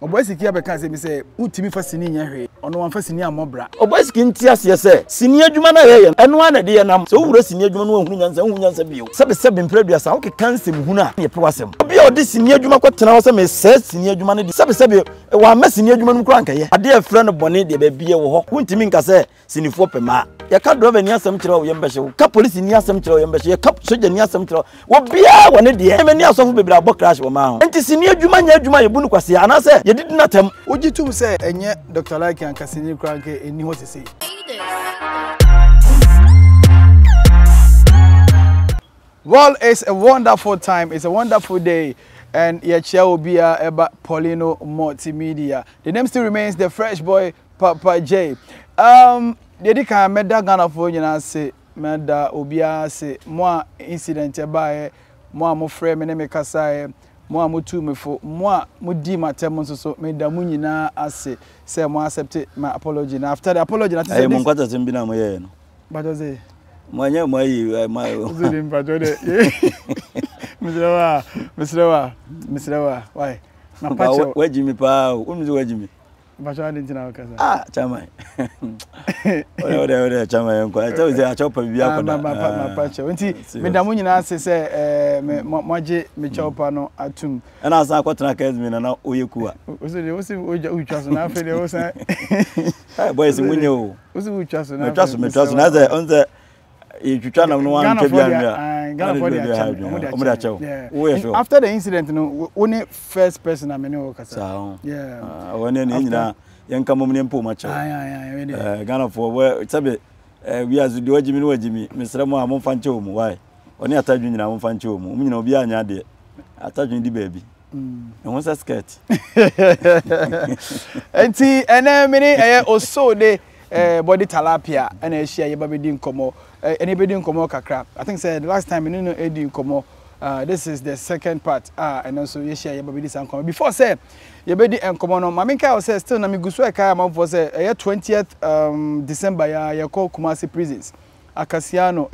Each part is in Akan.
Oboy Siki abeka say me say utimi fa sini nya hwe ono wan fa sini amobra Oboy Siki ntiase se sini adwuma na ye eno ana de ye nam so wura sini adwuma no hunu nyansa bio sebe mpraduasa wo kekansem hunu a ye pewasem obi a odi sini adwuma kwetena wo se me se sini adwuma no di sebe wa ma sini adwuma no kura nkaye ade a frɛ no bone de ba bie wo ho wontimi nka se sinifo pema ye ka driver ni asem kire wo ye mbehye wo ka police ni asem kire wo ye mbehye ye ka soja ni asem kire wo bia wone de e mani asofo bebra bo crash wo ma ho enti sini adwuma nya adwuma ye bunu kwase ana se ye didi na tem oji tum se enye Dr. Like and kasini kura nke eni ho se say well, it's a wonderful time. It's a wonderful day. And Yachia will be about Poleeno Multimedia. The name still remains the Fresh Boy Papa J. Dedika meda Ghana for you say meda obia say moi incident by moi mo frère me me kasa moi mo tu me fo moi mo di matem so meda mu nyina ase say mo accept my apology. Now after the apology na say mo kwata sembi na mo ye no. But say Mwanya mwayi Uzuri mpajode. Mr. Why? Mapacho wajimi pa umzi wajimi. Mapacho andi ntina wakaza. Ah, chama. Ode chama yanko. Acha uze achopa bibi yako na. Mapacho. Nti medamu nyina ase se mwaje mechopa no atum. Ana asa kwatena kazi na oyekuwa. Usi uchwaso na afede osa. Boys munye o. Usi uchwaso na. Metwaso na za onze Chuchana no one after the incident no only first person I mean yeah when nyina yanka mom ne mpo macha Ghana for where sabe we as the wajimi no wajimi mesra mo amfa nche omu why oni atadwu nyina amfa nche omu nyina obi anya de atadwu di baby won sa skirt enti ene mini Osoode body tilapia and a share your baby nkomo anybody nkomo kakra. I think said the last time you know edi nkomo this is the second part and also you share your baby this nkomo before say your baby nkomo no maminka say still na migusu e kai am for say 20th December ya call Kumasi prisons Akasiano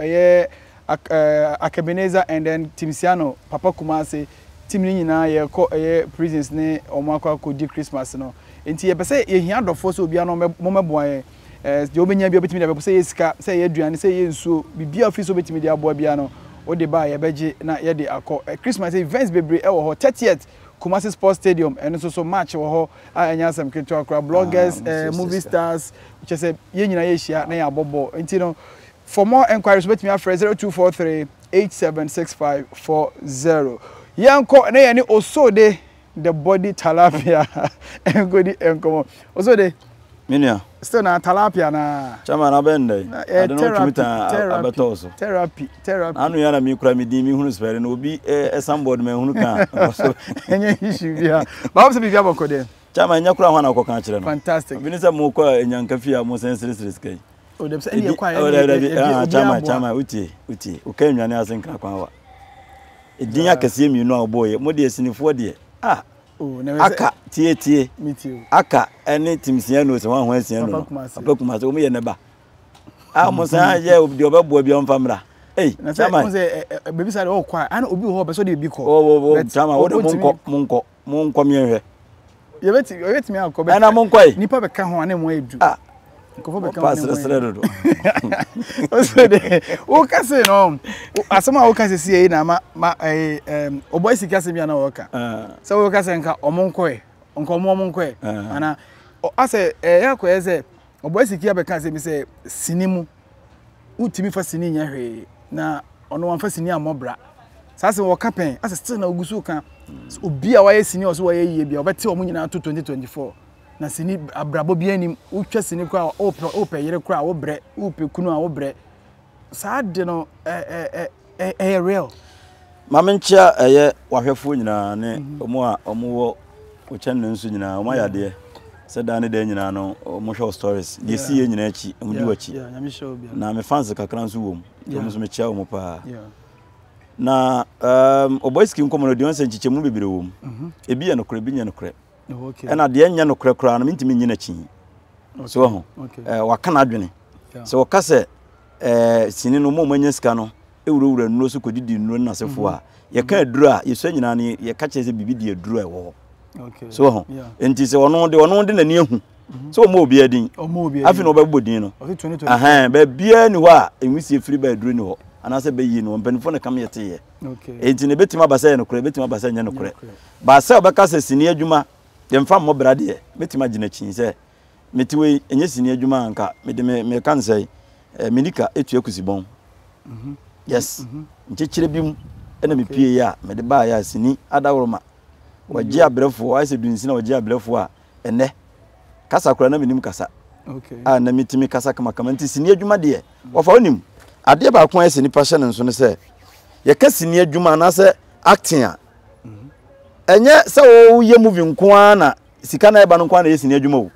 Akabeneza and then Timsiano Papa Kumasi team ni nyina ye call prisons ne omakwa ko di Christmas no enti ye be say ye hia dofo so bia no momeboa the obenya bi obetimi da say yesika say yeduane say yensuo bibia office obetimi da aboa bia no o de ba ye beje na ye de akọ Christmas events bebre e wo ho 30th Kumasi Sports Stadium and so match wo ho anya sam keto akra bloggers movie stars which say ye nyina ye hia na ya bobo enti no for more enquiries obetimi afre 0243 876540 yanko na ye ni Osoode the body tilapia engodi enkomo Osoode Minia still na tilapia na chama na bende I don't know tumita abetoso therapy anu yana mi kura mi di mi hunu spere no obi somebody me hunu kan so enye issue bia ba wo se bibia boko de chama nya kura ho na kokan kire no fantastic bi ni se mo kwa enyanka fia mo sensitive skai o dem se ene kwa chama utie uka nwane asenka kwan wa edin akase mi no Oboy mo de sinifo de aka tie aka ene timsia no se wan ho asia no papa Kumasi o me ye ne ba mo san ye obi obebo bi on famra chama mo se baby side o kwa ana obi ho be so de bi ko chama wo de monko mi ehwe ye beti mi akọ be ana monko nipa be ka ho ana mo edu ko be ka ho do Osoode o ka se no asema o ka se sie na ma Oboy Siki asemi na o ka so o ka se nka omonko ana ase yakọ eze Oboy Siki abeka se mi se sinimu utimi fa sini nya hwe na ono wan fa sini amobra sase wo kapen ase still na ogusu ka obi a waye sini o so waye yie bia obete omu nyina to 2024 na sini abrabo bia nim utwa sini kwa ope yere kwa wo bre upe kunu a wo bre sa de no real mamencha wahwefo nyina ne omo wo uchen nsu nyina omo yade se da ne da nyina no omo show stories de si nyina achi omudi wachi na me fans kakra nsu wom omo so me chia omo pa na Oboy Siki nkomo no de onse nchichemu bebere wom ebi ye no kore bi nye no kore okay ena de nya no kore kora na mintimi nyina chi so ho waka na adwene so waka se sini no mo manya sika no ewurawura nno so kodidi nno na sefo a ye ka aduru a ye so nyina ne ye ka che se bibi de aduru e wo Okay. So enti se ono de na ni ehu. So mo obi adin. Afi no obebo din no. 2020. Ba bia ni ho a enwisi free ba duru ni ho. Ana se bayi no mpanifo na kam yete ye. Okay. Enti ne betima basa ye no kure, betima basa nya no kure. Ba se obeka se sini adwuma, ye mfa mo brade ye. Betima gina chin se metiwe enye sini adwuma anka me kan se minika etu akusibon. Yes. Nchechire bim ena me pie ya me de ba ya sini adaworoma. Waji abrefo ai se dunsi na waji abrefo a ene kasa kura na menim kasa. Okay. Na mitimi kasa kama nti sini adwuma de wofa onim ade ba ko ese nipa hye ne nso ne se ye ka sini adwuma na se acting a enye se wo ye movie nko na sika na eba no nko na ye sini adwuma wo.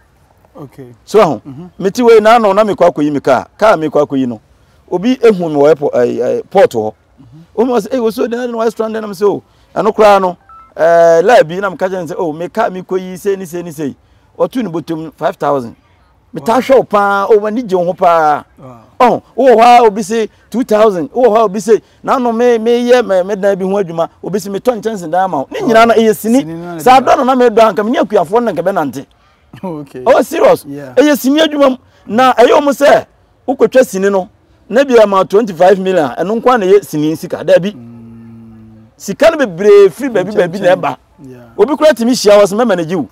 Okay. So meti we na no na me kwa koyi mika ka me kwa koyi no obi ehu me wo port ho o mo say Osoode na no restaurant na me say o eno kura no labi na me ka je say o me ka me koyi se ni se otu ni botom 5000 me ta hwe pa o mani je ho pa oh o ha obi say 2000 o ha obi say na no me ye me dan bi ho adwuma obi say me ton chance da ma ni nyina na eye sini sa do na me do anka me ni akuafo na nke be nante. Okay. Oh serious. Eye sini adwuma na eye o mo say ukotwa sini no na bia ma 25 million eno nkwa na ye sini sika da bi sika no bebre free baby na eba obi kura timi hia wo se me manage wu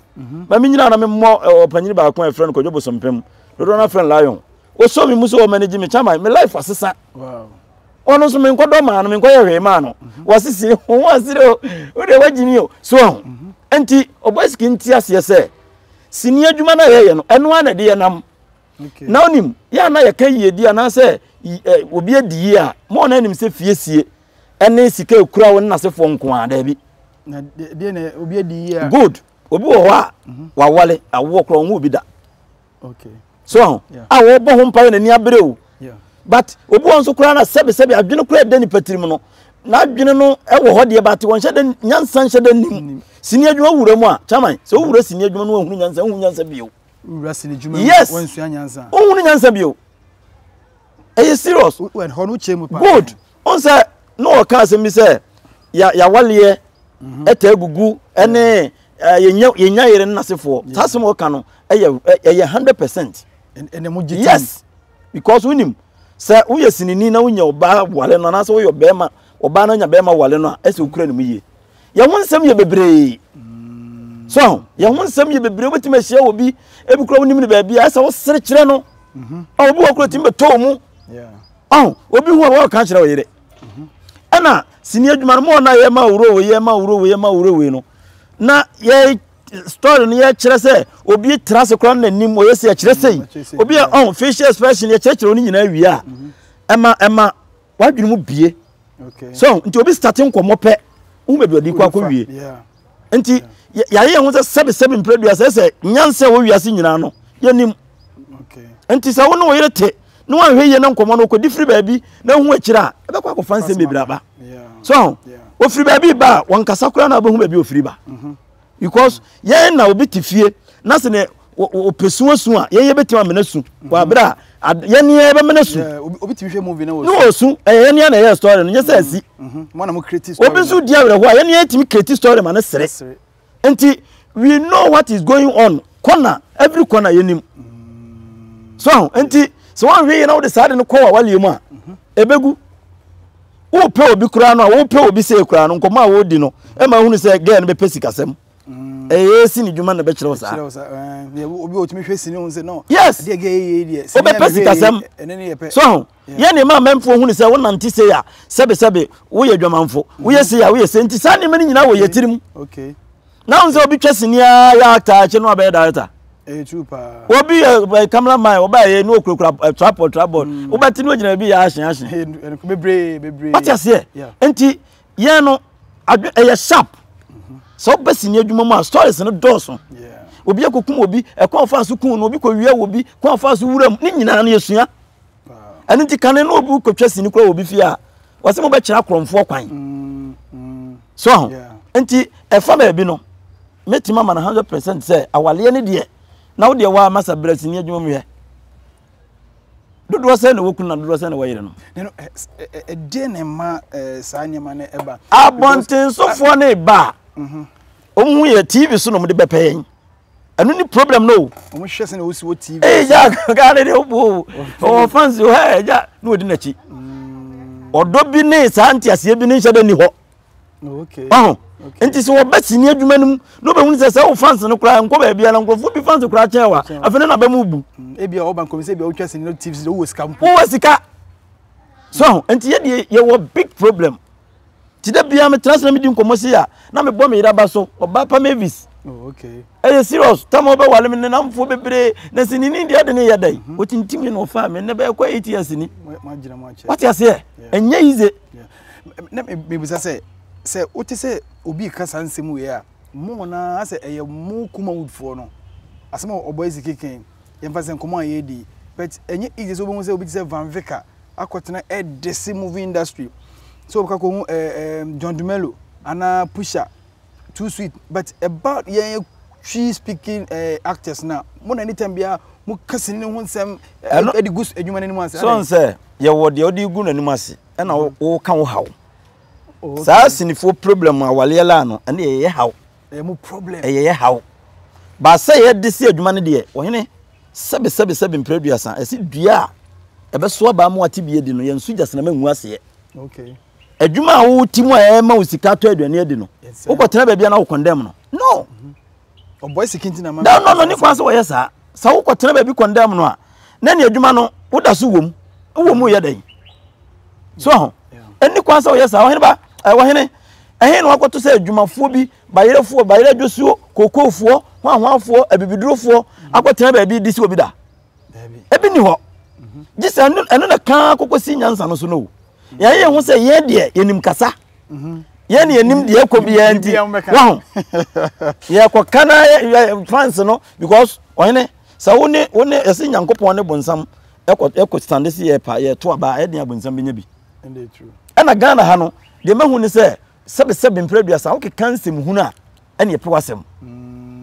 ma me nyina na me mo opanyini ba ko e friend ko jobo sompem do na friend lion o so mi muso o manage me chama me life asesa. Wow. Ono so me nkodo ma no me nkoye hwe ma no wasisi ho wasire o de wagini o so enti Oboy Siki nti ase se sini adwuma na ye no eno ana de ye nam. Okay. Na onim ya na ye ka yedi ana se obi adi a mo na anim se fiesie ene sika ekura won na se fo nko ada bi na de na obi adi ya good obi wo wa wa wale awo kro won obi da. Okay. So awo bo ho mpa na ni abere o. Yeah. But obi won so kura na sebe adwene kura de ni patirim no na adwene no e wo ho de but won hye de nyansan hye de nim sini adwuma wura mu a chaman se wo wura sini adwuma no wo hunu nyansa bio wura sini adwuma won sua nyansa wo hunu nyansa bio. Are you serious? When honu chemu pa. Good. On say no ka se mi say ya wale eta gugu ene yenya yere nasefo. Tase mo ka no eye 100%. Ene mo gitim. Yes. Because unim say uye sinini na unya oba wale no na say uye obema oba na nya bema wale no ese ukura ne mu ye. Ya wonsem ye bebre. So ya wonsem ye bebre obetima hia obi ebukura unim ne ba bia ese wo sere kire no. Obi okura tim beto mu. Yeah. Oh, obi hu wa ka kire wo yire. Ana sini adwuma mo na ye ma wuro we no. Na ye story no ye kire se obi trase kran na nim o ye se kire sei. Obi facial expression ye kire oni nyina wi a. Ema wadwene mu bie. Okay. So nti obi starting komo pe. Hu be odi kwa wie. Yeah. Nti ye hu se sebe mpredua se nyanse wo wiase nyina no. Ye nim. Okay. Nti se wo no wo yire te no wan hwe ye na nkomo no ko different baabi na hu akira e be kwa ko fanse mebira ba. So o free baabi ba won kasa kura na obehu baabi o free ba. Because ye na obi tifie na se ne o pesu asu a ye betima menasu wa bra ye ne ye be menasu obi tifie movie na wo no osu ye ne na ye story no nye se asi mo na mo create story obi su dia were ho ye ne timi create story ma na sere enti we know what is going on corner every corner ye nim so enti so one way na wo decide no kwa wale mu a ebegu wo pe obi kura no wo pe obi se kura no nkoma wo di no e ma hunu se girl no be pesi kasem si ni dwuma na be kire wo sa obi otimi hwe sini hunu se no yes de ge obi pesi kasem enene ye pe so ye ne ma memfo hunu se wo nante se ya sebe wo ye dwamanfo wo ye se ya wo ye se nti sa ne mani nyina wo ye tirim okay na unse obi twasini ya actor che no abe director true pa obi cameraman oba ye no okura tripod obati no gina bi ya ahyen bebre what you say enti ye no ye sharp so basini adwuma ma stories no doso obi akokum obi ekon fa so kun no obi ko wie obi kon fa so wuram ni nyina na yesua eni ti kan no obi ko twasini kura obi fi a wase mo be kira kromfo kwan so enti e fa ma bi no metima ma na 100% say awale ne de na wo de wa masa brasini adwuma mu ye dodo se na wokun na dodo se na wayire no no de ne ma sa nyama ne eba abonten sofo ne ba omu ye TV so no mo de bepen anu ni problem no omu hwese na osi wo TV ja ga ne obo o fans o ha ja no odi na chi odo bi ne sa antiasie bi ne hye ni ho okay enti so obati ni adwuma num no be hu se o fans no kura nko ba bia na nko bi fans kura chewa afene na ba mu bu e bia oban komise bia o twese ni TV o wo sika mpo o sika so enti ye wo big problem ti da bia me transfer me di nkomosi ya na me bo me yira ba so oba pa Mavis okay serious tamo be wale me na mfo bebre na sinini dia de ne yadai o tintimi no fa me ne be kwa 8 years ni ma gina ma che what you say enye ize na me bisa se oti se obi kasa nsem we a mo na ase eye mo Kumawood fo no asema Oboy Siki ken yemfa se nkomo ayedi but enye ize so bo se obi se Van Vika akotena edesi movie industry so ka ko John Dumelo ana Pusha too sweet but about she speaking actors now mo na anytime bia mo kase ni ho nsem edi gus adwuma ni mo ase so nse ye wo de odi gu na ni mo ase e na wo ka wo hawo sa sinifo problem awale la no ene ye hawo mo problem ye hawo ba se ye de si adwuma ne de wo hene sebe mpreduasa esi dua ebe so ba mo ati bie di no ye nsu jasena mangu ase okay adwuma wo ti mo ma usika to aduane adi no wo kotena ba bia na wo condemn no no Oboy Siki ntina ma no ni kwa so wo ye sa wo kotena ba bi condemn no a na ne adwuma no wo da so wom ye dan so eni kwa so wo ye sa wo hene ba wo hene no akoto se adwumafo bi bayere adwosuo kokofuo hwanhwanfo abibidurofo akotena ba bi disi obi da ebi ni ho gisa enu na kan kokosi nyansa no so no ye hu se ye de yenim kasa ye ne yenim de ekobi ye nti wa ye ko kana fans no because ohene sa woni ese nyankopon ne bonsam eko stand se ye pa ye to aba ye de abonsam benya bi and true ena Ghana ha no de mahu ni se sebe mpreduasa wo kekan sem hu na ene ye pewasem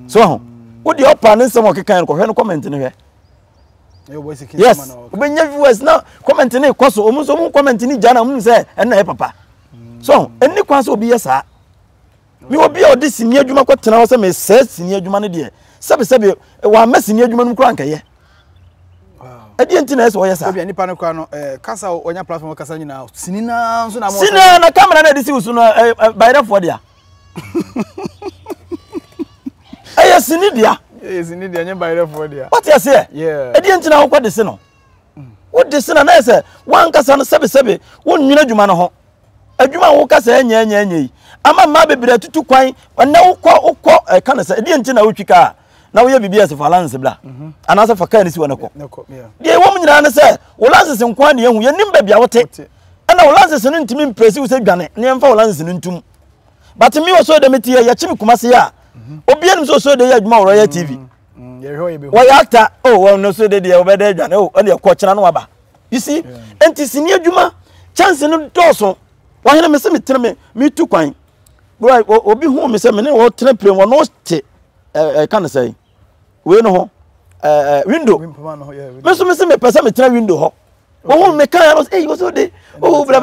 so wo de opa ne nsem wo kekan ko hwe no comment ne hwe yes obenya viewers na comment ni kwaso omuso mu comment ni jana mu se ena e papa so eni kwaso obi yesa mi obi o de sini adwuma kwatena wo se me se sini adwuma ne de sebe wa ma sini adwuma nu kura nkaye wow edi enti na eso yesa obi ani pa no kwa no kasa onya platform kasa nyina sini na so na mo sini na camera na de si usu no bayra fo dia aye sini dia yes ni dia nya bayre for dia what you say yeah edi enti na wo kwa de se no wo de se na se wan kasa no sebe wo nwina dwuma no ho adwuma wo kasa enya ama ma bebere tutu kwan na wo kɔ ka na se edi enti na wo twika na wo ye bibia se balance bla ana se faka ni si wona kɔ de wo nyina na se wo lance nkwa ne ehu ye nim ba bia wote ana wo lance no ntimi mpresi wo se dwane ne mfa wo lance no ntum but me wo so de metie ya chimi kuma se ya obianim so so de ya adwuma Royal TV wo ya actor wo no so de obede adwane ene ko kyena no aba you see enti sini adwuma chance no doso wo hene me se metere me tu kwan bro obi hu me se me ne wo tere plane wo no te kan say we no ho window me so me se me pesa me tere window ho wo hu me kan no eh wo so de bra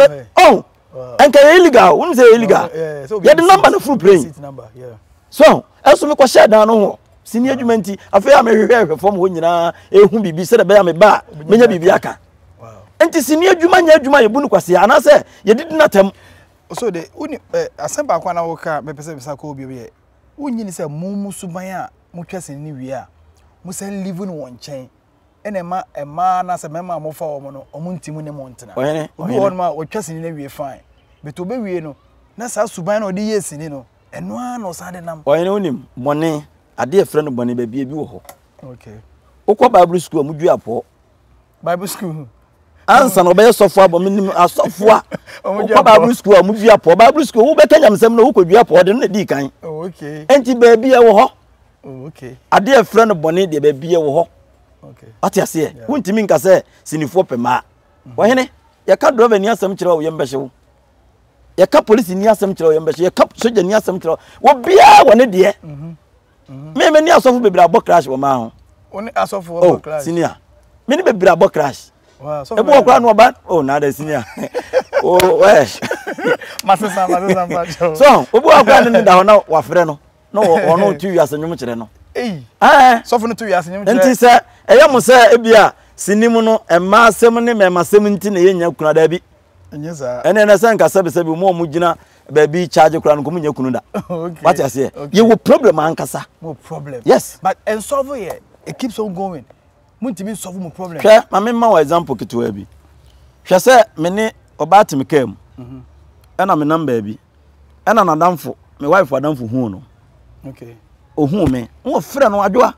enka illegal wo say illegal ya the number no full plane so eso me ko share down no ho sini adwumenti afa ya me hwehwe fom ho nyina ehu bibi se de be ya me ba menya bibi aka wow enti sini adwuma nya adwuma ye bunu kwase ana se ye didi natam Osoode uni asemba akwa na woka me pese bisa ko obi ye unyi ni se mumu suban a mutwase ni wi a musa live no wonchen ene ma na se mema mo fa wo no omuntimu ne montena obi won ma wotwase ni na wi fine beto be wi no na sa suban na odi yesini no eno a no sa de nam oyene onim mone ade efre no bone ba bi wo ho okay ukwa Bible school amudwu apo Bible school ansa no be sofo abo minim asofo a ukwa Bible school amudwu apo Bible school wo be kanyam sem no wo kodwu apo de no di kan okay enti ba bi e wo ho okay ade efre no bone de ba bi e wo ho okay ati ase wuntimi nka se sinifo pema wo hene ya ka driver ni asem kire wo yembehye wo ya ka police ni asem kire wo yembehye ya ka soja ni asem kire wo bia wo ne de me ni asofo bebra abo crash wo ma ho oni asofo abo crash senior me ni bebra abo crash wow so ebo okra no ba na da senior oh wesh masesa so obo okra ni da ho na wa frɛ no no ono 2 years nyum kire no so for no 2 years nyum kire enti se eya mo se ebia sinim no ema asem ne mema asem nti na yenya kuna da bi nyeza ene na san ka sabe mo gina ba bi charge kura no ko munya kunu da okay what you say you will problem ankasa more problem yes but and solve here it keeps on going muntimi solve more problem hwe ma me ma example kitwa bi hwe se me ne obaati me kam ena me number bi ena na damfo me wife adamfo hu no okay ohu me wo frɛ no adwoa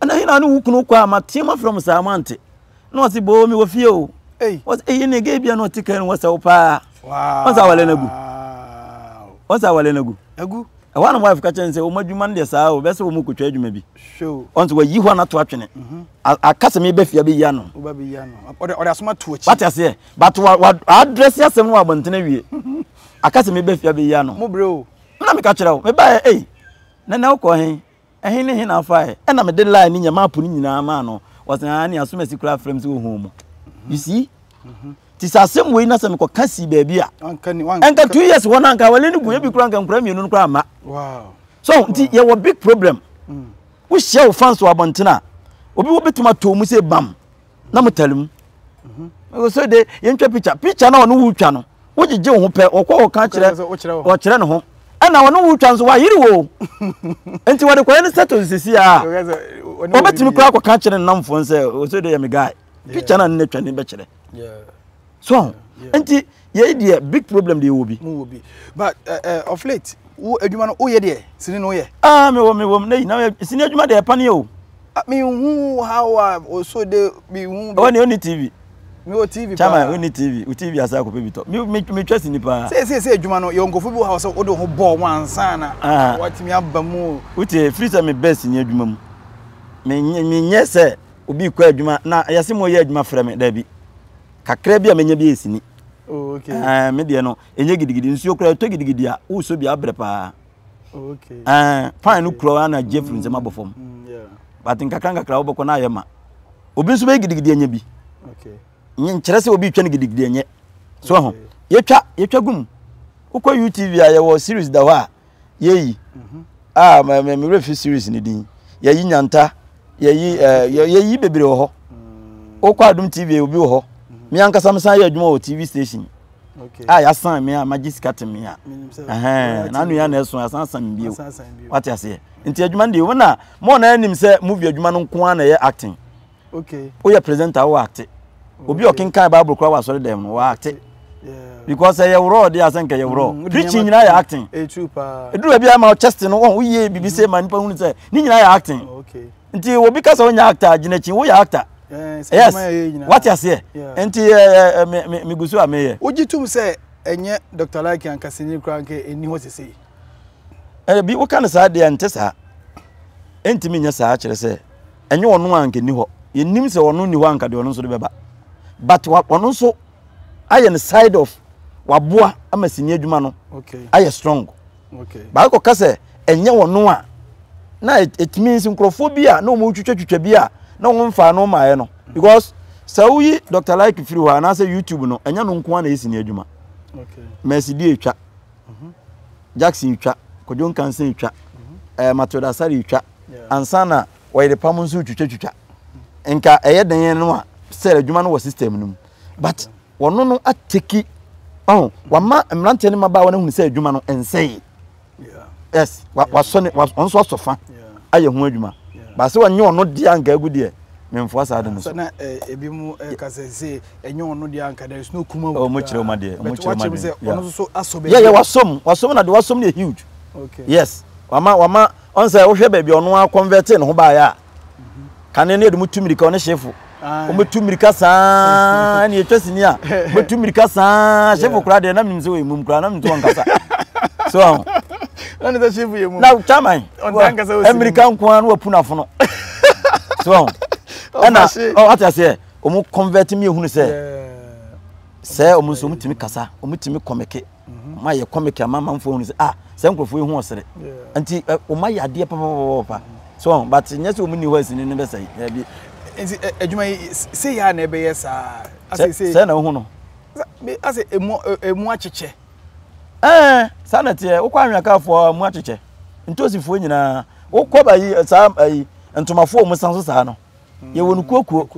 ana hina ne wukunu kwa matima from samante no si bo mi wo fie o was ne ge bia no tika no wasa wo pa wow wasa wale nagu wasa wale nagu agu one wife ka chen say o madwuma ne saa o be se o mu kotwa adwuma bi show onto wa yi ho na to atwene akase me be fia be ya no o ba be ya no ode asoma to achi what you say but address yasem no abontene wie akase me be fia be ya no mo bro na me ka kire o me ba na ko hen ehin ne hin afa na me de line ni nyama apu ni nyina ma no was na ni asoma sikura frames wo hu mu you see ti sasem we na se me ko kasi ba bia anka 2 years wona anka wale ni guye bi kura anka nkura mienu kura ma wow so nti ye wo big problem we share fans wa bontena obi wo betuma to mu se bam na mutalum so de ye ntwa picture na ono wu twa no wo gege wo ho pe okwo ka kire o kire no ho ana wono wu twa nso wa yiri wo enti wo de ko ne status sisi a o betumi kura ko ka kire namfo nse so de ye me guy picture na ne twa ne be kire so enti ye dey big problem dey obi but of late wo adwuma no wo ye dey sini no ye me wo na sini adwuma dey pani o me hu how Osoode me hu oni TV me o TV chama oni TV o TV asa ko pebito me twesi ni pa se adwuma no ye nkofo bi how so wo do ho bo wansa na watimi abamu uti free se me best ni adwuma mu me nye se obi kwa adwuma na yase mo ye adwuma frɛ me da bi kakra bi a menya bi esini okay me de no enye gidigidi nsuo kura to gidigidi a wo so bi abre pa okay fine no kura na Jeffrey nzema bofom but nkakra wo boko na ayema obi nso be gidigidi enya bi okay nkyere se obi twa ne gidigidi enye so ho yetwa gum ukọ YouTube a ye wo series da wa yeyi me refi series ni din yeyi nyanta yeyi bebre wo ho ukọ adum TV obi wo ho mi anka samsan ye adwuma o TV station okay ya san me a magic cat me a na anu ya na eso asan san bio what you say nti adwuma ndi wo na mo na anim se movie adwuma no nko na ye acting okay o ye presenter wo act obi okinkan Bible kura wa sorry dem no wa act because ye wro dey asan ka ye wro preaching nyina ya acting true pa eduru bia ma chest no wo ye BBC ma nipa hunu se ni nyina ya acting okay nti obi ka se onya actor aginachi wo ya actor yes what you say enti me gusu ameye ojitum se enye Dr. Like ankasini kura nke eni ho sese bi wo kan sa de ante sa enti me nya sa akire se enye wono anke ni ho yenim se wono ni ho anka de wono so de beba but wono so aye ne side of waboa amasini adwuma no okay aye strong okay ba ko kase enye wono a na it means nkrofobia na omo twetwa bia na won fa no maaye no because sauyi Dr. Like free wa na say YouTube no enya no nko na esini adwuma okay Mercy die twa Jackson twa Kojon Kansen twa Matoda Sari twa ansana we de pamunsu twetwa enka eye den no a say adwuma no wo system no but wono no ateki wama mrante ne maba wona hu say adwuma no ensei yes waso ne onso sofa aye hu adwuma ba se wonye ono dia anka agu die memfo asade no so na ebi mu kasese enye ono dia anka there is no Kumawood o mo kire o ma de ono so asobe yeah wasom na de wasom ne huge okay yes wama on say wo hwe ba bi ono a convert ne ho ba ya kan ne de mutumirika one shefu o mutumirika saa ne etwasini a mutumirika saa shefu kura de na mnimse we mum kura na mnto ankasa so na de shefu ye mum na chaman American kwa no apunafo no so ana what I say omu convert me ehunu say omu so mutimi kasa omutimi komeke ma ye komeke amamfo ehunu say say nkrofo ehunu osere anti oma ya de papa so but nyese omu ni wasi ni be say bi adwuma say ya na ebe yesa say na ehunu ase emu acheche sanete wo kwa anwaka fo mu acheche ntosi fo nyina wo koba yi sa ayi ntomafo mu san so sa no ye wonu kuokuo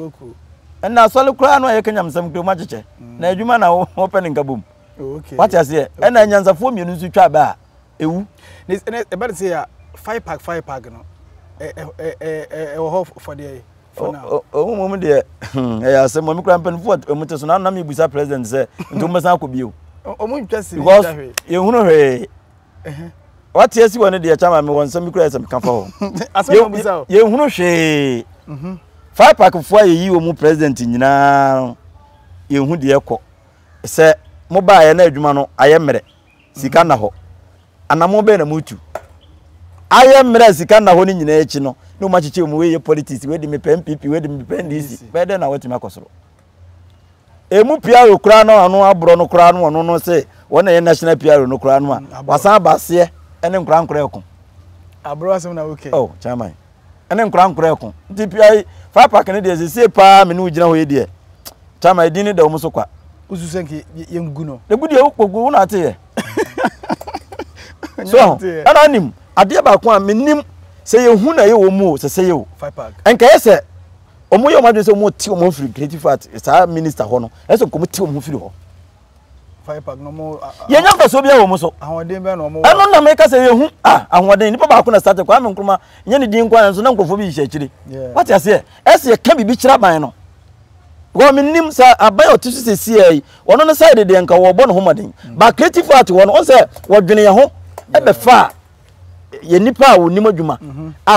na asole kura no ye kanyam sam kuro macheche na adwuma na wo open nkabom okay what you say na nyansafo mienu nsu twa ba ewu e better say 5 pack no ho for the for now mum de ya say mum kura mpen fo muteso na na me busa president say ntom san akobio omu ntwase ye hunu hwe what you see one de chama me won sam kura sam kan fa ho ye hunu hwe 5 pack fo ayi wo mu president nyina ye hu de ekọ se mo ba ye na adwuma no aye mere sika na ho anamo be na mutu aye mere sika na ho ni nyina echi no no ma chiche mu we politics we di me MPP we di me NDC be de na watimi akosoro emu piaro kura no anu abro no kura no no se wona ye national piaro no kura no a wasan base ene nkura nkura ekon abro asem na okay oh chairman ene nkura nkura ekon DPI 5 pack ne de se pa me no gina ho ye de chairman edini da omuso kwa ususenke yengu no de gudi okpogu na ate ye so ana nim ade ba ko a menim se ye hu na ye wo mu se ye wo 5 pack enka ye se omo ye omadwe se omo ti omo free creative art sa minister ho no e se ko mo ti omo free ho 5 pack no mo ye nyam so bia wo mo so ahoden be no mo eno na me ka se ye hu ahoden ni ba ko na start ko am nkruma nye ne din kwa so na nkofo bi hye chire what you say e se ye ka bibi kira ban no go menim sa abai otisu se sie wono no side de nka wo bo no homaden ba creative art wono on se wo dwene ye ho e be fa ye nipa wo nim adwuma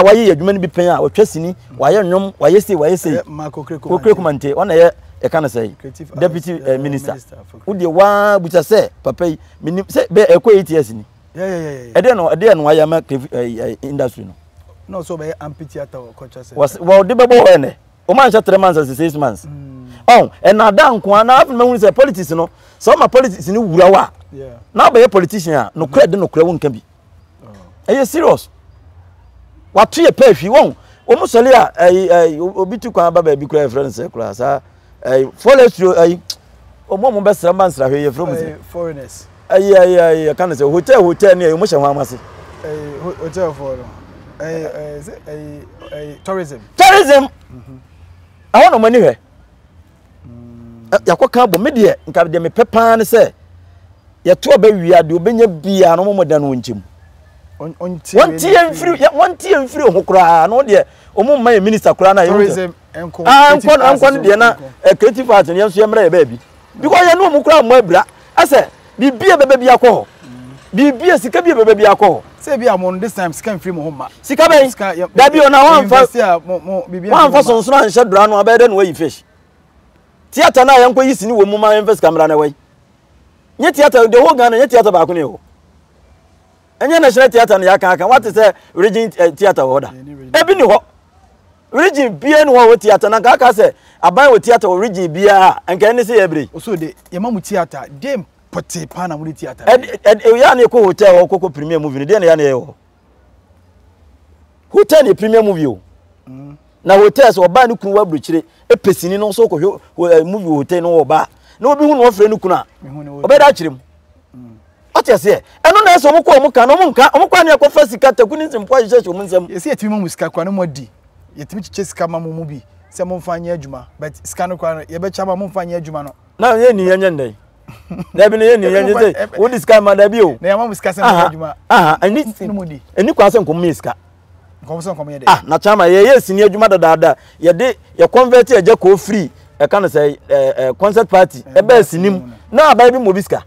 waye ye adwuma ni bi pen a wo twasini waye nwom waye sei makokre kumante ona ye kana say deputy minister wo de wa bucha se papa yi minim se be ekọ 8 years ni ede no waye ma industry no so be amp theater culture say wo de bebo ene o man sha 3 months as 6 months oh and na dan ko na afi me say politics no so ma politics ni wura wa na be politician no kra de no kra won kan bi eye serious what ye pay fi won o mu sole a obi tu kwa baba bi kra friend say kra sa forestry o mo be sra man sra hwe ye from say foreigners kan say hotel ni e mo hye ho amase hotel for tourism I want money here yakwa bo me de nka de me pepa ne say ye to ba wi ade obenya bia no mo dan wonchim wonti emfiri ho kura no de omo man minister kura na tourism enkon de na creative art ne so yemra ye ba bi because ye no mo kura mo abra ase bibia bebe bia ko bibia sika bia bebe bia ko say bia mo this time sika mfiri mo ho ma sika ben da bi ona wan fa so so anhye dura no abede no wayi fish theater na yanko yi sini wo mu ma invest camera na wai nye theater de ho Ghana nye theater ba ko ne ho enye national theater na yaka what is region theater order e bi ni ho region bia no ho theater na ka say aban wo theater wo region bia enka ni say ebre Osoode ye ma mu theater dem pote pa na mu theater ya na ko hotel ho koko premier movie ni de na ya na ye ho hotel ni premier movie o na hotel so ba ni kunu wa bruchire epesini no so ko movie hotel no oba na obi hu no ofre ni kunu a obe da chirem ati ase eno na so mko omka no mka omkwa na akwa sika takuni nsimpo ahye hye omunsam yesi etimi mu sika kwa no modi yetimi chiche sika ma mu bi se mo mfanya adwuma but sika no kwa ye be chama mo mfanya adwuma no na ye ni yenye ndai da bi ne ye ni yenye say wo disika ma da bi o na ya ma mu sika se mo adwuma ani no modi eni kwa se nkom mi sika nkom ye de na chama ye sini adwuma dada ye de ye convert ye je ko free e kan say concert party e ba sinim na abai bi mo biska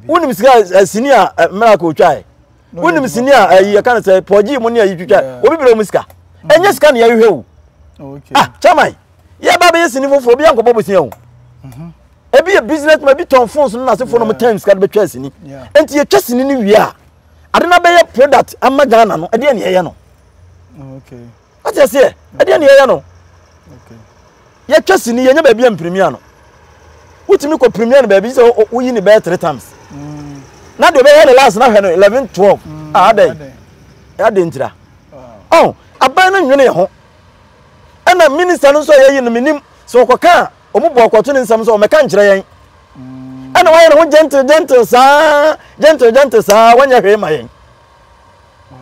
unim sika senior miracle try unim senior ye kan say poji mo ne ayi twitwa obi bere mo sika enye sika ne ye hwe o okay chama ye ba be sini fofo bi anko bobo senia o e bi business ma bi ton phones no na se phone mo time sika be twa sini enti ye twa sini ni wi a ade na be ye product amma Ghana no ade ne ye no okay ati ase ade ne ye no okay ye twa sini ye nya ba bi premier no utimi ko premier no ba bi so uyi ni be 3 times na de be the last na hwe no 11 12 ade ntira oh aban na nwene ye ho ana minister no so ye yi no minim so ko ka omu bo ko to ni nsam so o meka nkire yen ana wa ye no gentle sa wanya hwe ma yen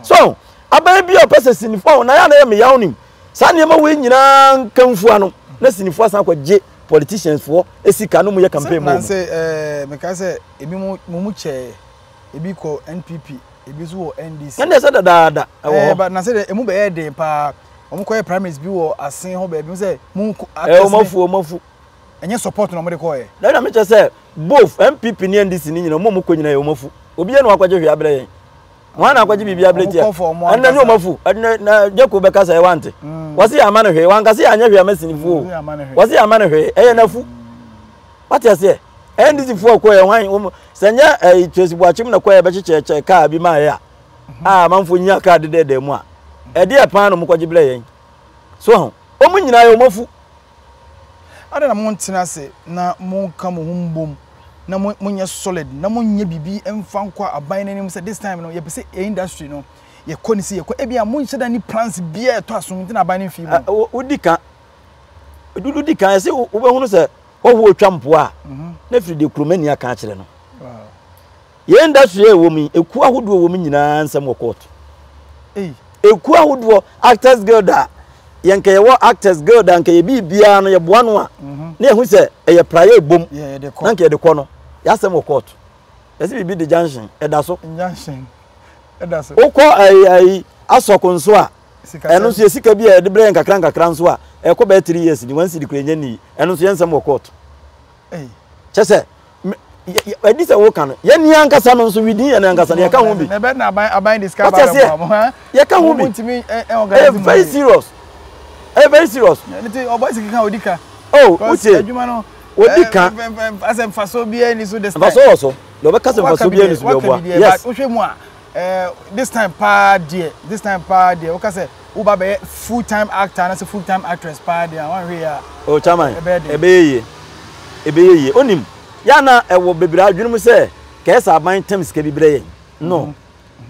So aban bi o pese sinifo na ya na me yaw nim sa ne ma we nyina kanfu ano na sinifo asan kwaje politicians for esika no mu ye campaign mu na say me ka say ebi mu che ebi ko NPP ebi zo wo NDC na say da but na say emu be ye de pa omo ko primaries bi wo asen ho be bi say mu omafu enye support no mo de ko ye na me che say both MPP ni NDC ni nyina mo ko nyina ye omafu obi ye no akwaje hwe abere ye wana akwaje bibia abere tia anna ni omafu na jeko be ka say wante wasi amane hwe wan ka say anya hwe amasinifu wasi amane hwe eye nafu what you say NDC fu ko ye wan sanya Tracy Boachim na ko ye be cheche ka bi ma ya manfo nya ka de mu a e de pan no mo kwaje bere ye so omu nyina ye omafu ada na mo ntina se na mo ka mo humbom na mo nya solid na mo nya bibi emfa nkwa aban nanim se this time no ye pese industry no ye koni se ye ko ebia mo nhyeda ni plans bia to aso ntina aban nim fi mo odika dududika se wo be hunu se wo twampo a na firi de kromani aka akire no ye industry e wo mi eku ahodo wo mi nyina nsam wo court eku ahodo actors guild a yanke ye wo actors guild anke ye bibia no ye boa no a na ehu se ye praye bom nanke ye de ko no ya sem wo court yesi bibi de junction edaso uko ai asokonso a eno so yesika bi e de bre nkakran so a e ko be 3 years ni wan si di kwenya ni eno so yensam wo court chese edi se wo kan ye ni ankasa no so widin ye ni ankasa ye ka ho bi na be na aban discover ba ye ka ho bi very serious very serious nti Oboy Siki kan odika uche adwuma no odika asem faso bia ni so this time faso so lo be kasem faso bia ni so be boa yes ohwe mu a this time pa dia o ka say u ba be full time actor na say full time actress pa dia wan hwe ya o chairman ebeye onim ya na ewo bebira adwunu mu say kesa aban tems ke bibire ye no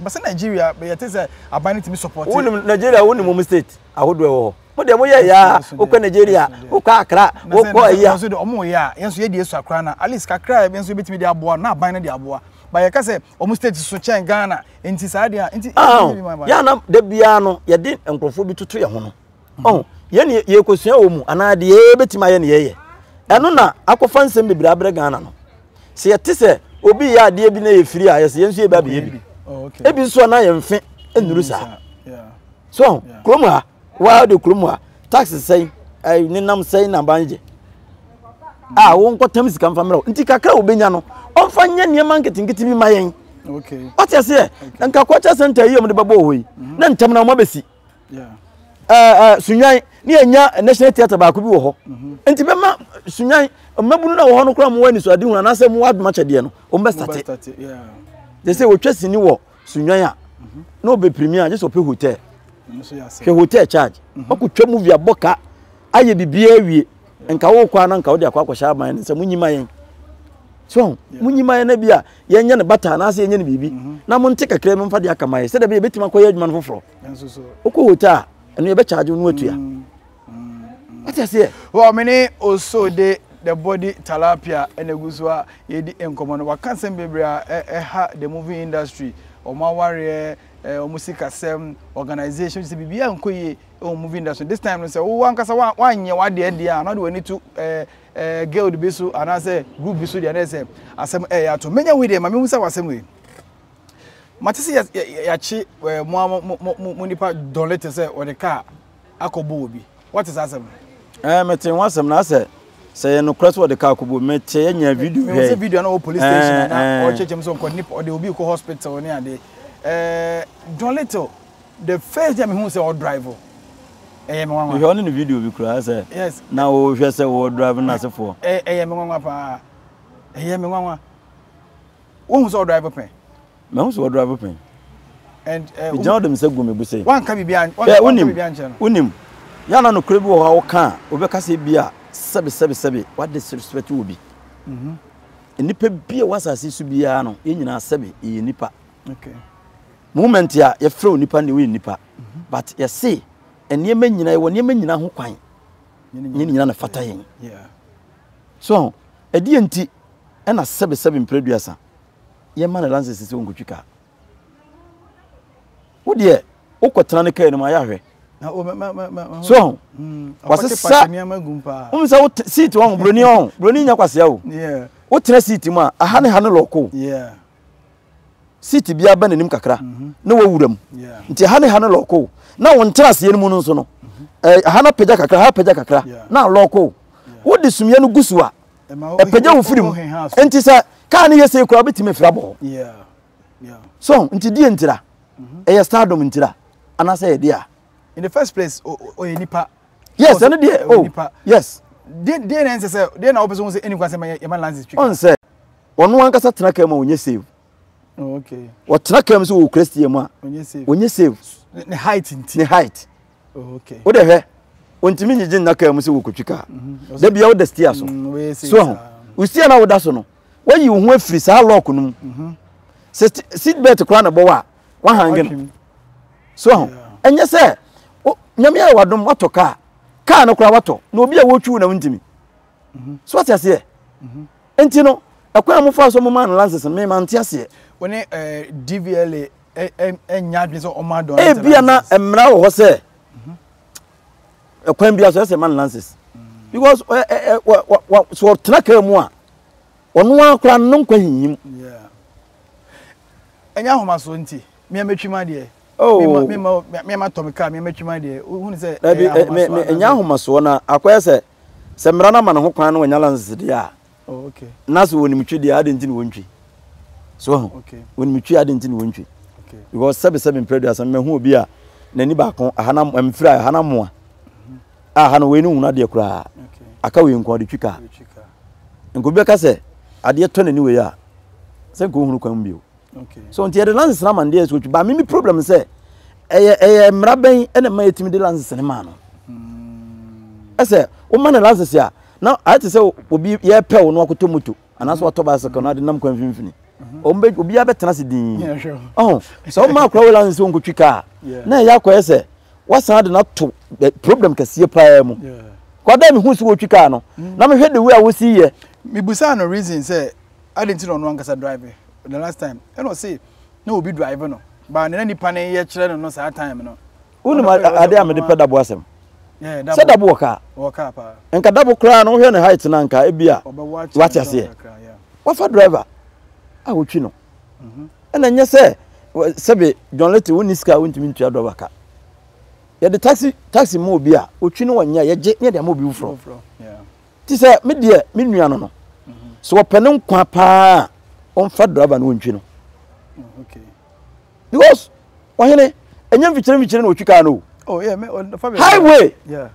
but say Nigeria be yete say aban team support onim Nigeria onim mu state ahodo e wo mo de mo ye ya ukọ Nigeria ukọ Accra ukọ ya so de omo ya yenso ye de esu Accra na at least kakra yenso betimi de aboa na aban na de aboa ba ye ka say omo state so chen Ghana enti sa dia enti ya na de bia no ye de enkrofo bi tutu ye ho no ye ne ye kosua omu ana de ye betima ye ne ye eno na akofa nsem bebira abre Ghana no se ye tise obi ya de bi na ye firi a ye se yenso ye ba be ye bi ebi nso na ye mfe enuru sa so kroma wa de kroma tax say ni nam say na banje wo nkotam sika mfa mra nti kakra obenya no onfa nya ne market ngiti bi mayen okay what you say nka kwacha center yi om de babo hoyi na ntam na mabesi sunyan ni enya national theater ba ko bi wo ho nti be ma sunyan mabunu na wo ho no kra mo wani so ade hu na se mo aduma chede no o mbe start they say wo twesi ni wo sunyan a no be premier just ope hotel ke hotel charge okutwa movie aboka aye bibia awie nka wo kwa na nka wo de akwa sha ban se munyima yen so munyima yen na bia yenye ne bata na se yenye ne bibi na mo nte kakra me mfa de aka mai se da bia betima kwa ye adwuma no foforo so okwo hotel eno ye be charge no atua what you say well many Osoode the body tilapia eneguswa yedi enkomo no wakansem bebrea ha the movie industry omaware musika sem organization se bibia nkoye movie industry this time no say wo ankasa wanye wade dia na do need to guild bi so ana say group bi so dia na say asem ya to menya we dey ma me musa wasem we matisi ya chi mo nipa don let say o de car akobo obi what is asem metin wasem na say no cross what the car akobo mete nya video he video na police station na o chechem so ko nipa o de obi ko hospital ni ade John Little, the first time he say or driver. Me on the video we cry say. Yes. Now we say or driving na say for. Me nwa pa. Me nwa. Who say driver pen? Me who say driver pen. And we John dem say go me bu say. One can be behind. One can be behind. Unim. Ya na no kre bi wo ha wo kan, obeka say bia sebe what disrespect will be. Nipa bia wasase su bia no, ye nyina sebe ye nipa. Okay. Moment ya ye frɛ nipa ne we nipa but ye say enema nyina ye wonema nyina ho kwan nyina na fata yen so edi enti na sebe mpreduasa ye ma na lances se wonkotwika wo de ukotena ne kai no ma yahwe na o so wasesa umsa seat won broni nya kwase o yeah wo tena seat mu a aha ne loko yeah seat bia ba nanim kakra na wawuram yeah nti aha ne loko na won tena se mu no so no aha na pagya kakra na loko wo de sumye no gusu a pagya wo firim enti sa ka ne yese kura betime frabo yeah so nti die ntira stardom ntira anasa ye dia in the first place nipa yes and dia yes dia na say dia na opeso say any kwase ma lances speaker on say onu ankasa tena ka ma onye save okay wo tena ka ma so wo christian mu a onye save ne height ne height okay wo de hwe ontimi nyigin na ka ma so wo kotwika da bia wo da stia so so wo stia na wo da so no wo yi wo ho afiri sa lock no seat belt kra na bo wa hangin so enye se nyame ya wadom wato ka no kra wato na obi a wotwu na wuntimi so what ase enti no akwa mo fa so mo man lances me man ti ase woni DVLA enya adwen so o ma don bia na emra wo ho se akwa bia so se man lances because so tena ka mu a ono akra no nkwa hinyim yeah enya homa so nti me ametwima de oh me ma tomika me ametwima de hu se me enya homa so na akwaya se mra na ma no ho kwan no nya lances de a oh okay na so woni mtwe de ade nti ni wontwi so okay woni mtwe ade nti ni wontwi okay because 7 predators me hu obi a nani ba kon ahana mfira ahana moa ahana we ni huna de kura okay aka we nko de twika nko bi ka se ade to nani we ya se ko hunu kwan bio okay so nti the lances na man dey so twi ba me problem se mra ben ene ma yetimi de lances ne ma no ese o man lances ya na ati se obi ye pe wo no akoto moto anaso otoba se kono ade nam kwan finfini obi abetena se din yeah sure so ma kwa we lances on kotwika na ya kwa ese wasan de na to problem kase pa mu yeah kwa da me hu se wo twika no na me hwede we a wo si ye me busa no reason say I didn't know no ankasa drive the last time and say no obi drive no ba ne nipa ne ye kire no sa time no unu ma ade am de pedabo asem yeah double sedabo waka pa enka double kra no hwe ne height na nka ebia what ase wafa driver a wotwi no ena nye se sebe John Leti woni ska wontimi ntua do baka ye de taxi mo obi a wotwi no wonya ye je ne de mo obi ufro yeah ti se me de me nua no so wopene nkwa pa on fa driver no wontwi no okay because wahene enyam fichire no wotwika no oh yeah me highway yeah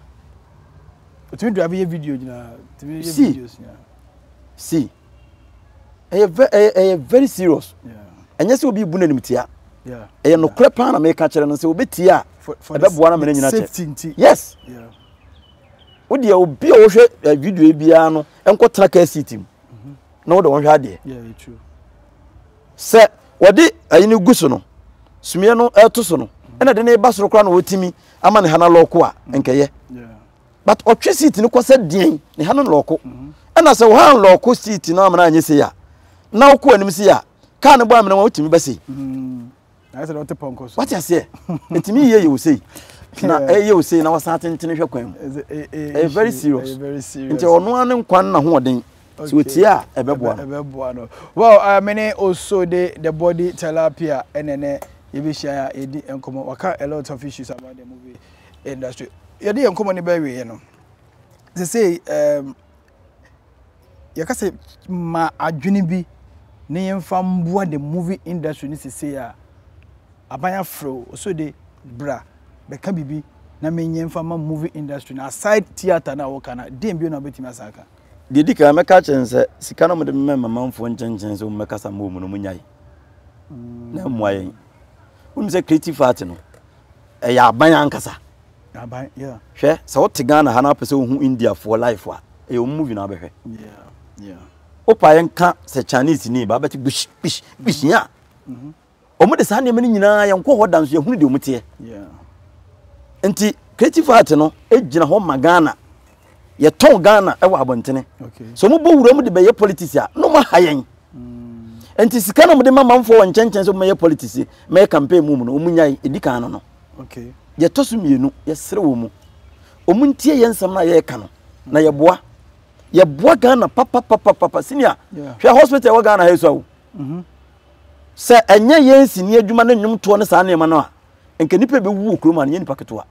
to me drive your video na to me videos yeah see very serious yeah enye se obi bu na nimtia yeah no kre pa na me ka kire no se obetia ebeboa na me nyina che yes yeah odi obi o hwe video e bia no enko tra seat mu na wo de won hwe ade yeah true se wodi ayini guso no sumie no eto so no ena de ne ba soro kra na wotimi ama ne hana loko a enkeye yeah but otwe seat ni kwasa dien ne hana loko ena se wo han loko seat na amana anye se ya na wo ko anim se ya ka ne bo amana wotimi ba se I said what ponko so what you say etimi ye you say na you say na wasa tentene hwe kwan very serious nti ono ane nkwan na ho oden so wetia ebeboa no well many Osoode the body tilapia enene yebishia edi enkomo waka a lot of issues about the movie industry yedi enkomo ni bawe ye no they say yakase ma adwene bi ne yemfa mboa the movie industry ni say a abanya fro Osoode bra be ka bibi na menyemfa ma movie industry na aside theater na wo kana dem bi na betima asaka didi ka meka chense sika no mede mema manfo nchenchense so meka sa mo mu no munyai na moaye unse creative art no ya abanya ankasa aban yeah hwe sa wote Ghana ha na pese wo hu India for life a e o movie na behwe yeah opa yenka se Chinese ni ba beti bish ya omo de sa ne mani nyina yenko ho danso ye hunu de omute yeah enti creative art no ejina ho magana ye ton Ghana e wa abontene okay so mo bo wura mu de be ye politics a no ma hayen enti sika no mo de mamamfo won chenchen so meye politics meye campaign mu no omunyai edika no no okay ye tosu mienu ye sere wo mu omuntie ye nsam na ye ka no na ye boa Ghana papa senior hwe hospital wa Ghana heso se enye ye nsini adwuma na nwum to ne saa ne ma no a enke nipa be wu okroma ne nipa keto a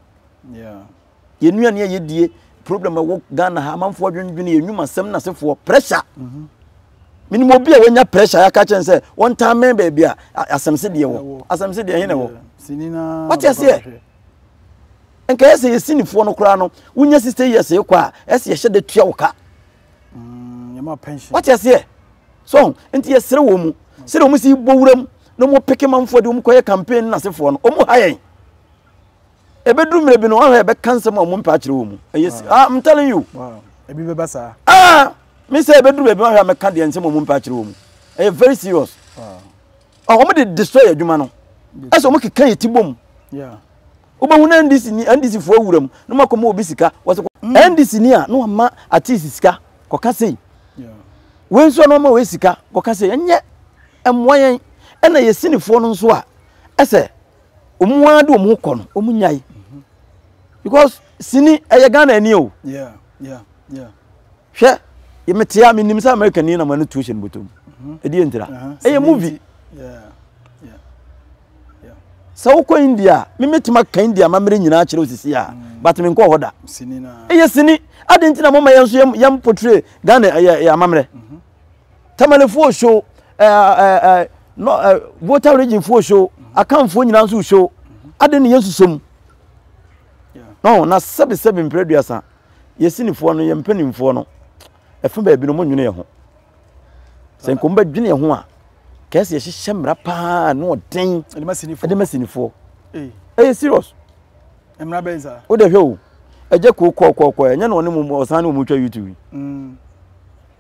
ye nua ne ye die problem wo Ghana ha manfo adwendwene ye nwuma sam na sefo pressure minimo bi a wanya pressure ya ka chen se won time men baby a asamse de wo asamse de hene wo sinina what you say enke ye se sinifo no kra no wunya 60 years ye kwa ese ye hye de tua wo ka yama pension what you say so enti ye sere wo mu sere wo mu si bowuram no mo peke manfo de wo mu koye campaign na sefo no o mu hayen ebedru mre bi no ho ebe cancel mo mpa kire wo mu yes I'm telling you wow ebi be basa me say bedru be ma hwa me ka de nsem mo mpa kire wo mu very serious o mo de destroy adwuma no eso mo keka yetibom obahu na ndisi fo awuram no makomo obi sika waso ndisi ni a no ma artist sika koka sei we so no ma we sika koka sei enye emwoyen ena yesinifo no nso a ese omwa de omu kono omunyai because sini eye Ghana ani o hwe yemetia me nimsa American ni na manu tuition botom edi entira eye movie so ko India me metima ka India mamre nyina kire osisi a but me nko hoda sini na eye sini adentina mama yenso yam portray Ghana ya mamre tamale fo show no voter region fo show akamfo nyina nso show aden yensu som no na 77 preduasa yesinifo no yempanimfo no efa ba bi no monwene ye ho se nkomba dwene ye ho a kese ye hye mra pa no den de masinifo serious emra benza o de hwe o eje ko enye no ne mu osan ne mu twa YouTube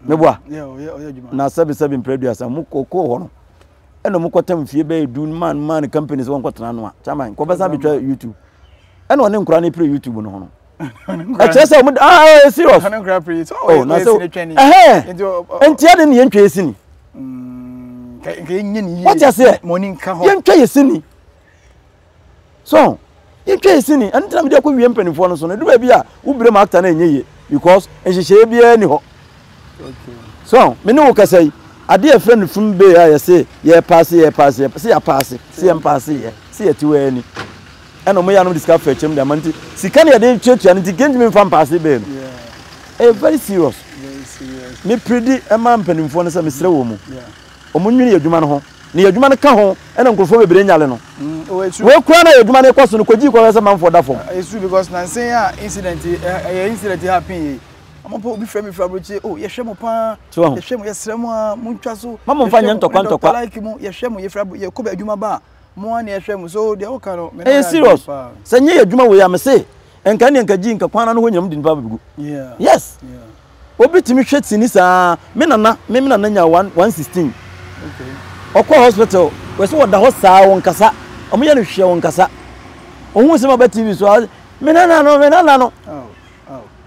meboa na 77 preduasa mu ko ho no eno mu kwatam fie be du man companies won kwatana no a chairman ko besa betwa YouTube eno ne nkura ne pre YouTube no ho no chese mu serious eno nkura pre oh na so enti ade ne yentwa esini ke nye ni what you say morning ka ho yentwa esini so yentwa esini antina me de ko wie mpanifo no so no du ba bi a wo bire ma actor na enye because enhyehyɛ bia ni ho okay so me ne wo kasai ade e friend fun be ya say ye pass say ya pass say em pass ye say ya tiwa ani eno mo ya no discover fetchem de amanti sika ne de twetwa ne ti genjime fam pass be no very serious me predi e ma mpanimfo no say me sere wo mu omunwini adwuma no ho ne adwuma no ka ho ena nkrofo bebere nyale no we kura na adwuma no koso no koji ko say manfo da fom it's true because nansen ya incident happen ampo obi frame fabriche oh ye hwemo pa ye hwemo ye sremo a muntwa so mama mfanya ntokwa like mu ye hwemo ye frabo ye ko ba adwuma ba mo an ye hwemo so de o ka no me serious sanye adwuma we am say enka ne enka ji nka kwana no honyam din ba bigu yes obi timi hweti ni sa me nana nya 116 okay okwa hospital we so da ho saa won kasa omo ye no hwe won kasa ohun se ma ba TV so me nana no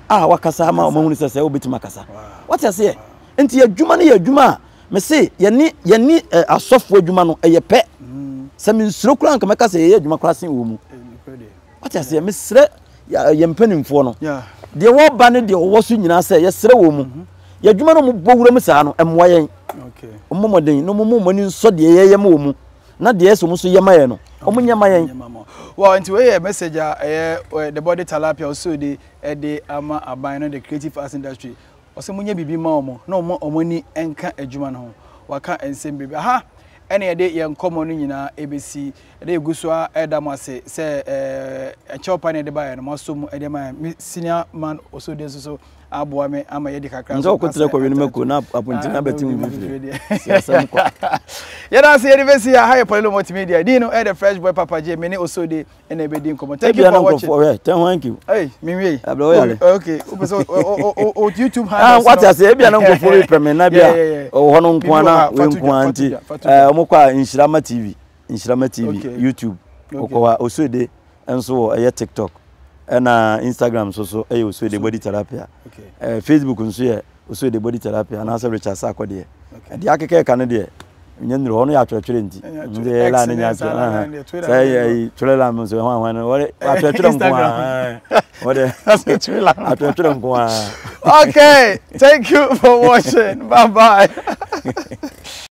wakasa ma omahunu sese obetima kasa what you say enti adwuma ne adwuma me say ye ni asofo adwuma no eye pe se me nsuro kura nka meka say ye adwuma kura sen wo mu what you say me sere ye mpanimfo no de wo ba ne de wo so nyina say ye sere wo mu ye adwuma no mu bowura mu saa no emwa yen okay omomoden no mu mani nso de ye ma wo mu na de eso mu so ye ma ye no omunyama yen well until we message the body tilapia Osoode de ama aban no the creative arts industry ose munye bibi ma omo na omoni enka adwuma no waka ensem bibi ha ene ye de ye nkomo no nyina ebesi de eguso a edamase se echopa ne de ba ye no masom de ma senior man Osoode so aboa me ama ye de kakra nzo ko tere ko weni mako na apuntina betim bibi siasam kwa yada se university ha Poleeno Multimedia dino the fresh boy Papa J me ne Osoode ene ebedi nkomo thank you for watching thank you hey mimi okay o YouTube handle what I say e bia na nkofo we preme na bia ho no nko na we nko anti omokwa Inshirama TV YouTube okwa Osoode enso ye TikTok na Instagram so Osoode body therapy Facebook nso ye Osoode body therapy na Richard Sakode de akeke ka ne de Nyandro ono ya twetwere nti. Nde la ne nya say twere la mo so hwan wore atwetwere nko a. Wore atwetwere nko a. Okay, thank you for watching. Bye bye.